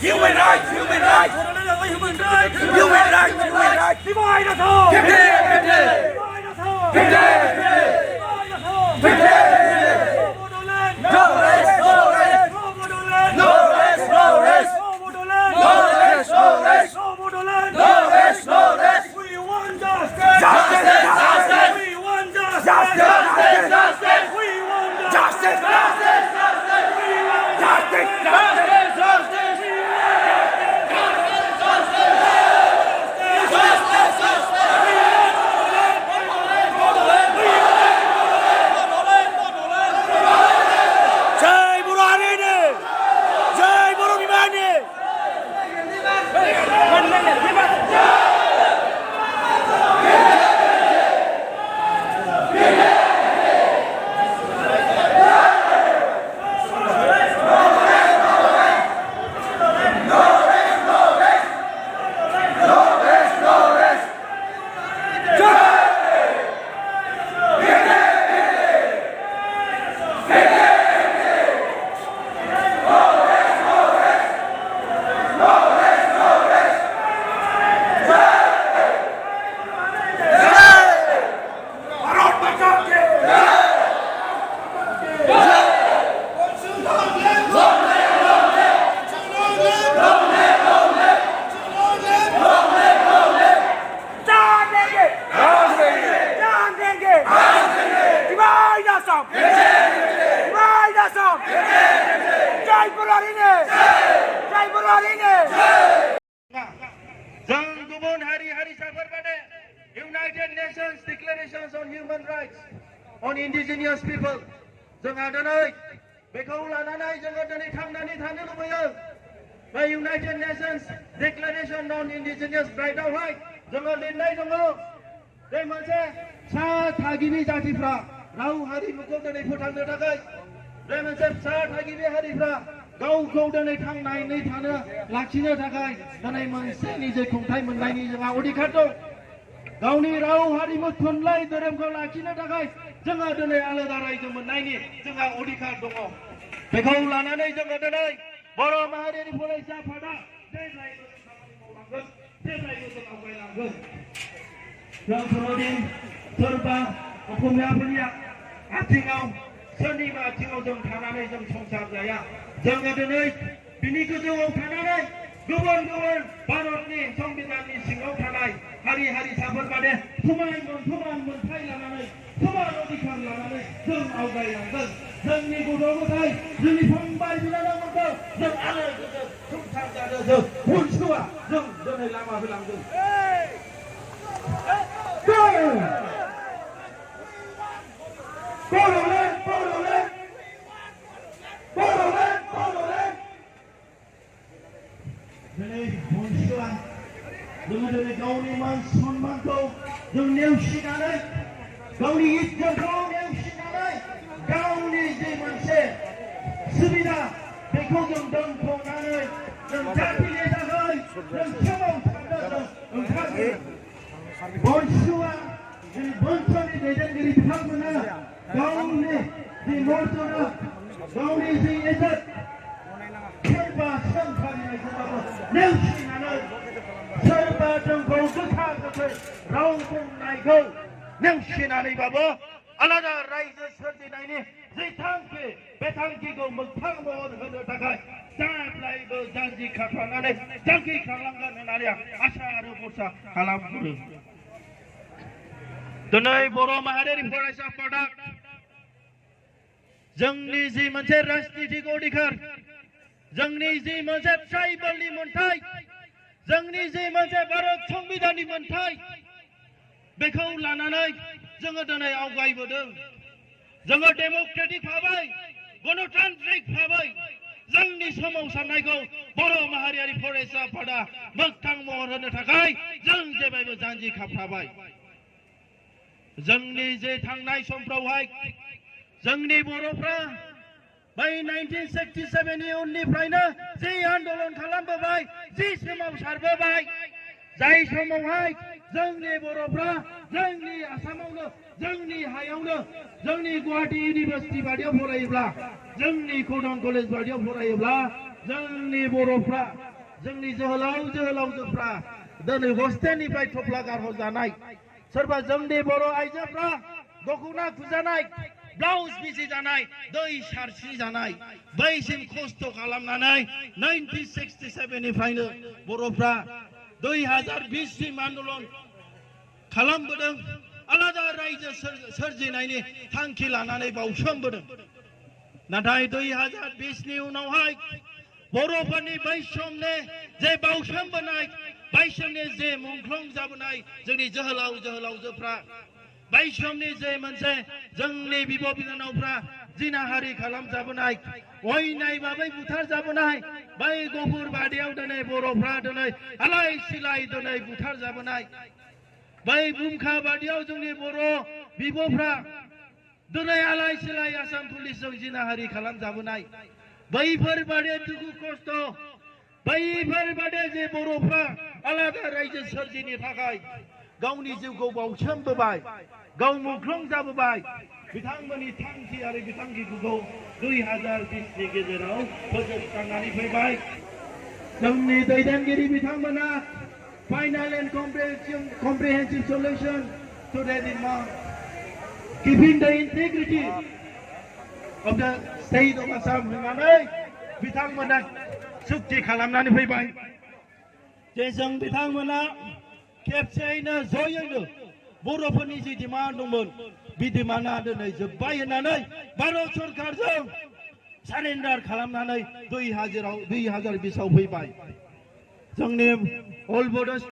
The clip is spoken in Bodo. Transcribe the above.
human rights, human rights, human rights, human rights, human rights. Divide us all. Divide us all. Divide us all. No rest, no rest, no rest, no rest, no rest, no rest, no rest, no rest. We want justice, justice, justice. We want justice, justice, justice. We want justice, justice, justice. We want justice, justice, justice. United Nations Declarations on Human Rights on Indigenous People. जोंहा दिनै बेखौ लानानै जोङो दिनै थांनानै थानो लुबैयो। बे United Nations Declaration on Indigenous Rights-आवहाय जोङो लिरनाय दङ बे मोनसे सा थागिबि जातिफ्रा राव हारिमुखौ दिनै फोथांनो थाखाय बे मोनसे सा थागिबि हारिफ्रा गावखौ दिनै थांनानै थानो लाखिनो थाखाय दिनै मोनसे निजे खुंथाय मोननायनि जोंहा अधिकार दं। गावनि राव हारिमु थुनलाइ धोरोमखौ लाखिनो थाखाय जोंहा दिनै आलादा रायजो मोननायनि जोंहा अधिकार दङ। बेखौ लानानै जोङो दिनै बर' माहारियारि फरायसा आफादा जेब्लायबो खामानि मावलांगोन, जेब्लायबो जों आवगायलांगोन। जों खुनुदिन सोरबा असमियाफोरनि आथिङाव सोरनिबा आथिङाव जों थानानै जों संसार जाया। जोङो दिनै बिनि गोजौआव थानानै गुबुन गुबुन भारतनि संबिधाननि सिङाव थानाय हारि हारिसाफोर बादि समान मोनथाय लानानै समान अधिकार लानानै जों आवगायलांगोन। जोंनि गथ' गथाय जोंनि फंबाय बिनानावफोरखौ जों आलो गोजोन संसार जानो जों उनसुआ जों दिनै लामा होलांगोन। दिनै उनसुआ जोङो दिनै गावनि मान सन्मानखौ जों नेवसिनानै गावनि इज्जतखौ नेवसिनानै गावनि जे मोनसे सुबिदा बेखौ जों दोनथ'नानै जों जातिनि थाखाय जों सोमावसारनो जों ओंखारगोन। उनसुआ जोंनि बंस'नि दैदेनगिरि बिथांमोना गावनि जि मर्यादा गावनि जि इज्जत सोरबा सोंखारिनायखौबाबो नेवसिनानै सोरबा जोंखौ गोखा गोखै राव बुंनायखौ नेवसिनानैबाबो आलादा रायजो सोरजिनायनि जि थांखि बे थांखिखौ मोगथां महर होनो थाखाय जेब्लायबो जानजि खाफ्रानानै जांख्रिखांलांगोन होननानै आसा आरो भरसा खालामहरो। दिनै बर' माहारियारि फरायसा आफादा जोंनि जि मोनसे राजनितिक अधिकार जोंनि जि मोनसे ट्राइबेलनि मोनथाय जोंनि जि मोनसे भारत संबिधाननि मोनथाय बेखौ लानानै जोङो दिनै आवगायबोदों। जोङो डेम'क्रेटिक भाबै गणतान्त्रिक भाबै जोंनि सोमावसारनायखौ बर' माहारियारि फरायसा आफादा मोगथां महर होनो थाखाय जों जेब्लायबो जानजि खाफ्राबाय। जोंनि जे थांनाय समफ्रावहाय जोंनि बर'फ्रा बै 1967 नि उननिफ्रायनो जि आन्दोलन खालामबोबाय, जि सोमावसारबोबाय, जाय समावहाय जोंनि बर'फ्रा जोंनि आसामावनो जोंनि हायावनो जोंनि गुवाहाटी इउनिभार्सिटि बादियाव फरायोब्ला जोंनि कटन कलेज बादियाव फरायोब्ला जोंनि बर'फ्रा जोंनि जोहोलावजोफ्रा दिनै हस्टेलनिफ्राय थफ्ला गारहरजानाय सोरबा जोंनि बर' आइजोफ्रा दख'ना खुजानाय ब्लाउस बिसि जानाय दै सारस्रि जानाय बैसिम खस्थ' खालामनानै 1967 निफ्रायनो बर'फ्रा 2020 सिम आन्दलन खालामबोदों आलादा रायजो सोरजिनायनि थांखि लानानै बावसोमबोदों नाथाय 2020 नि उनावहाय बर'फोरनि बै समनि जे बावसोमबोनाय बै समनि जे मुंख्लं जाबोनाय जोंनि जोहोलावजोफ्रा बै समनि जे मोनसे जोंनि बिब' बिनानावफ्रा जिनाहारि खालामजाबोनाय अयनाय भाबै बुथार जाबोनाय बै गफुर बादियाव दिनै बर'फ्रा दिनै आलाय सिलाय दिनै बुथार जाबोनाय बै बुमखा बादियाव जोंनि बर' बिब'फ्रा दिनै आलाय सिलाय आसाम पुलिसजों जिनाहारि खालामजाबोनाय बैफोरबादि दुखु खस्थ' बैफोरबादि जे बर'फ्रा आलादा रायजो सोरजिनो थाखाय गावनि जिउखौ बावसोमबोबाय गाव मुंख्लं जाबोबाय बिथांमोननि थांखि आरो बिथांखिखौ 2020 नि गेजेराव फोजोबस्रांनानै फैबाय जोंनि दैदेनगिरि बिथांमोना final and comprehensive solution to the demand keeping the integrity of the state of Assam होननानै बिथांमोना सुक्ति खालामनानै फैबाय जे जों बिथांमोना खेबसेयैनो जयैनो बर'फोरनि जि डिमान्ड दंमोन बे डिमान्डआ दिनै जोब्बाय होननानै भारत सरकारजों सारेन्डार खालामनानै 2020 आव फैबाय जोंनि अल बड'